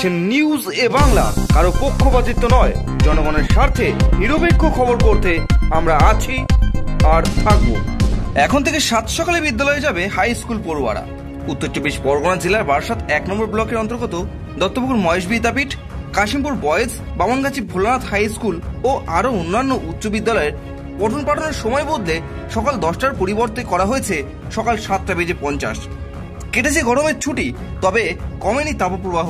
দেখছেন নিউজ এ বাংলা। কারো পক্ষপাতিত্ব নয়, জনগণের স্বার্থে নিরপেক্ষ খবর করতে আমরা আছি আর থাকব। এখন থেকে 7 সকালে বিদ্যালয়ে যাবে হাই স্কুল পড়ুয়ারা। উত্তর 24 পরগনা জেলার বারাসাত 1 নম্বর ব্লকের অন্তর্গত Duttapukur Mahesh Vidyapith, Kashimpur boys, Bamangachhi Bholanath high school ও আরও অন্যান্য উচ্চ বিদ্যালয়ের পঠন পাঠনের সময় বদলে সকাল 10টার পরিবর্তে করা হয়েছে সকাল 7:50। কেটেছে গরমের ছুটি, তবে কমেনি তাপপ্রবাহ।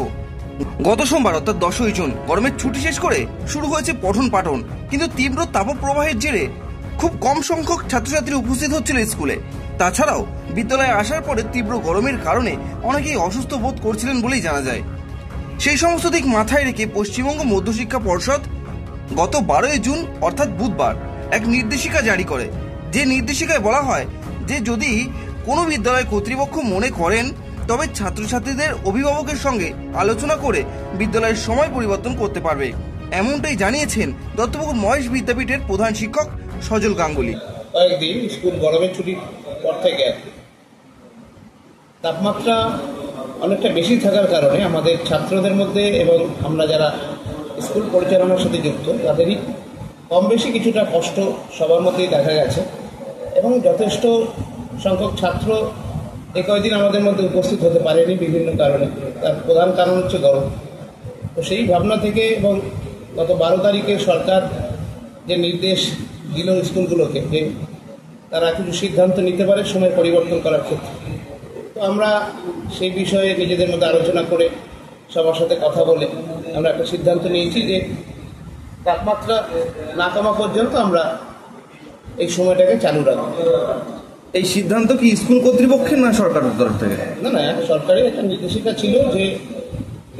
গত সোমবার অর্থাৎ 10ই জুন গরমের ছুটি শেষ করে শুরু হয়েছে পঠন পাঠন, কিন্তু তীব্র তাপপ্রবাহের জেরে খুব কম সংখ্যক ছাত্রছাত্রী উপস্থিত হচ্ছিল স্কুলে। তাছাড়াও বিদ্যালয়ে আসার পরে তীব্র গরমের কারণে অনেকেই অসুস্থ বোধ করছিলেন বলেই জানা যায়। সেই সমস্ত দিক মাথায় রেখে পশ্চিমবঙ্গ মধ্যশিক্ষা পর্ষদ গত 12ই জুন অর্থাৎ বুধবার এক নির্দেশিকা জারি করে। যে নির্দেশিকায় বলা হয় যে যদি কোনো বিদ্যালয় কর্তৃপক্ষ মনে করেন তবে ছাত্রছাত্রীদের অভিভাবকের সঙ্গে আলোচনা করে বিদ্যালয়ের সময় পরিবর্তন করতে পারবে। এমনটাই জানিয়েছেন দত্তপুকুর মহেশ বিদ্যাপীঠের প্রধান শিক্ষক সজল গাঙ্গুলি। কয়েকদিন স্কুল গরমের ছুটির পর থেকে তাপমাত্রা অনেকটা বেশি থাকার কারণে আমাদের ছাত্রদের মধ্যে এবং আমরা যারা স্কুল পরিচালনার সাথে যুক্ত তাদেরই কম বেশি কিছুটা কষ্ট সবার মধ্যেই দেখা গেছে এবং যথেষ্ট সংখ্যক ছাত্র এই কয়েকদিন আমাদের মধ্যে উপস্থিত হতে পারেনি বিভিন্ন কারণে। তার প্রধান কারণ হচ্ছে গরম। তো সেই ভাবনা থেকে এবং গত 12 তারিখে সরকার যে নির্দেশ দিল স্কুলগুলোকে যে তারা কিছু সিদ্ধান্ত নিতে পারে সময় পরিবর্তন করার ক্ষেত্রে, তো আমরা সেই বিষয়ে নিজেদের মধ্যে আলোচনা করে সবার সাথে কথা বলে আমরা একটা সিদ্ধান্ত নিয়েছি যে তাপমাত্রা না কমা পর্যন্ত আমরা এই সময়টাকে চালু রাখবো। এই সিদ্ধান্ত কি স্কুল কর্তৃপক্ষের না সরকারের তরফ থেকে? না, সরকারের একটা নির্দেশিকা ছিল যে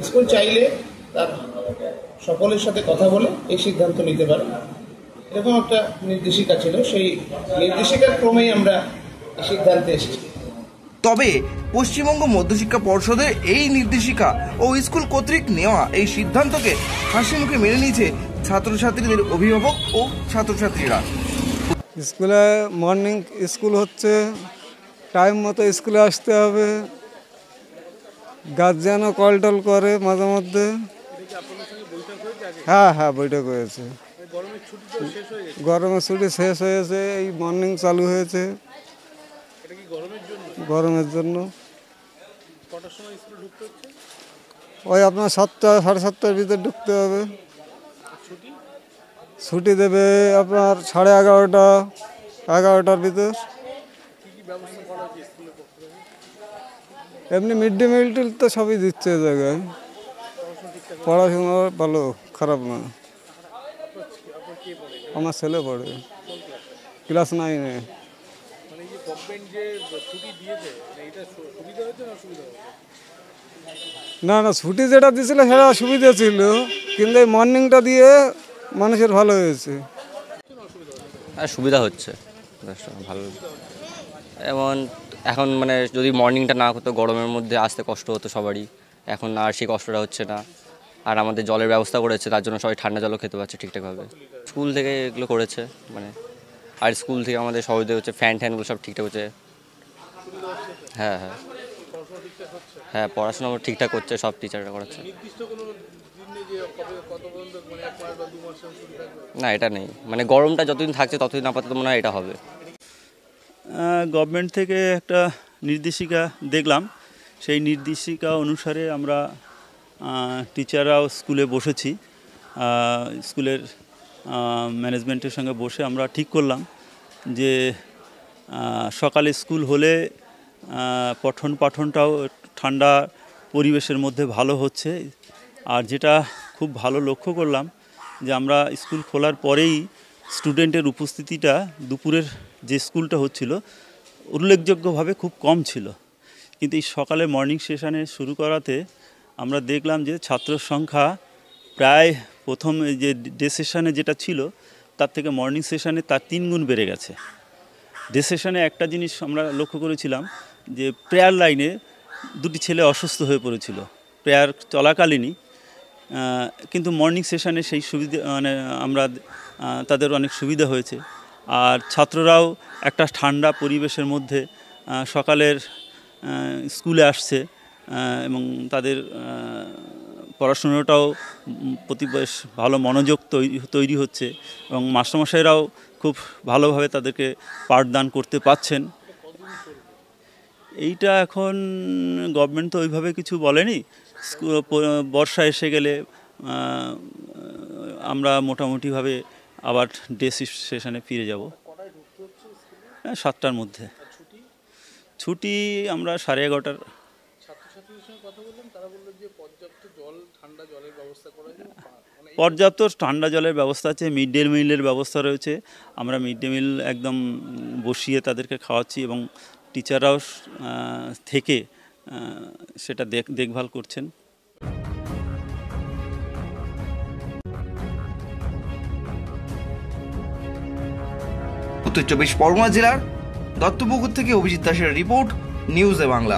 স্কুল চাইলে তার সকলের সাথে কথা বলে এই সিদ্ধান্ত নিতে পারে, এরকম একটা নির্দেশিকা ছিল। সেই নির্দেশিকার ক্রমেই আমরা সিদ্ধান্তে এসেছি। তবে পশ্চিমবঙ্গ মধ্যশিক্ষা পর্ষদের এই নির্দেশিকা ও স্কুল কর্তৃক নেওয়া এই সিদ্ধান্তকে হাসি মুখে মেনে নিয়েছে ছাত্রছাত্রীদের অভিভাবক ও ছাত্রছাত্রীরা। স্কুলে মর্নিং স্কুল হচ্ছে, টাইম মতো স্কুলে আসতে হবে, গার্জিয়ানও কল টল করে মাঝে মধ্যে। হ্যাঁ বৈঠক হয়েছে। গরমের ছুটি শেষ হয়েছে, এই মর্নিং চালু হয়েছে গরমের জন্য। ওই আপনার 7টা সাড়ে 7টার ভিতরে ঢুকতে হবে। ছুটি দেবে আপনার 11:30 ভিতর। এমনি মিড ডে মিল টিল তো সবই দিচ্ছে জায়গায়। পড়াশোনা ভালো, খারাপ না। আমার ছেলে পড়ে ক্লাস 9-এ। না ছুটি যেটা দিয়েছিল সেটা সুবিধা ছিল, কিন্তু এই মর্নিংটা দিয়ে মানুষের ভালো হয়েছে। সুবিধা হচ্ছে ভালো। এখন মানে যদি মর্নিংটা না হতো গরমের মধ্যে আসতে কষ্ট হতো সবারই, এখন আর সেই কষ্টটা হচ্ছে না। আর আমাদের জলের ব্যবস্থা করেছে, তার জন্য সবাই ঠান্ডা জলও খেতে পারছে ঠিকঠাকভাবে। স্কুল থেকে এগুলো করেছে মানে, আর স্কুল থেকে আমাদের সহজে হচ্ছে ফ্যানগুলো সব ঠিকঠাক হচ্ছে। হ্যাঁ পড়াশোনা ঠিকঠাক করছে, সব টিচাররা করাচ্ছে। না এটা নেই, মানে গরমটা যতদিন থাকছে ততদিন আপাতত মনে হয় এটা হবে। গভর্নমেন্ট থেকে একটা নির্দেশিকা দেখলাম, সেই নির্দেশিকা অনুসারে আমরা টিচাররাও স্কুলে বসেছি। স্কুলের ম্যানেজমেন্টের সঙ্গে বসে আমরা ঠিক করলাম যে সকালে স্কুল হলে পঠন পাঠনটাও ঠান্ডা পরিবেশের মধ্যে ভালো হচ্ছে। আর যেটা খুব ভালো লক্ষ্য করলাম যে আমরা স্কুল খোলার পরেই স্টুডেন্টের উপস্থিতিটা দুপুরের যে স্কুলটা হচ্ছিল উল্লেখযোগ্যভাবে খুব কম ছিল, কিন্তু এই সকালে মর্নিং সেশনে শুরু করাতে আমরা দেখলাম যে ছাত্রর সংখ্যা প্রায় প্রথম যে ডে সেশনে যেটা ছিল তার থেকে মর্নিং সেশনে তার 3 গুণ বেড়ে গেছে। ডে সেশনে একটা জিনিস আমরা লক্ষ্য করেছিলাম যে প্রেয়ার লাইনে 2টি ছেলে অসুস্থ হয়ে পড়েছিল প্রেয়ার চলাকালীনই, কিন্তু মর্নিং সেশনে সেই সুবিধা মানে আমরা তাদের অনেক সুবিধা হয়েছে। আর ছাত্ররাও একটা ঠান্ডা পরিবেশের মধ্যে সকালের স্কুলে আসছে এবং তাদের পড়াশুনোটাও প্রতি বেশ ভালো মনোযোগ তৈরি হচ্ছে এবং মাস্টারমশাইরাও খুব ভালোভাবে তাদেরকে পাঠদান করতে পারছেন। এইটা এখন গভর্নমেন্ট তো ওইভাবে কিছু বলেনি। বর্ষা এসে গেলে আমরা মোটামুটিভাবে আবার ডে সেশনে ফিরে যাব 7টার মধ্যে। ছুটি আমরা 11:30। পর্যাপ্ত ঠান্ডা জলের ব্যবস্থা আছে, মিড ডে মিলের ব্যবস্থা রয়েছে। আমরা মিড ডে মিল একদম বসিয়ে তাদেরকে খাওয়াচ্ছি এবং টিচাররাও থেকে সেটা দেখভাল করছেন। উত্তর 24 পরগনা জেলার দত্তপুকুর থেকে অভিজিৎ দাসের রিপোর্ট, নিউজে বাংলা।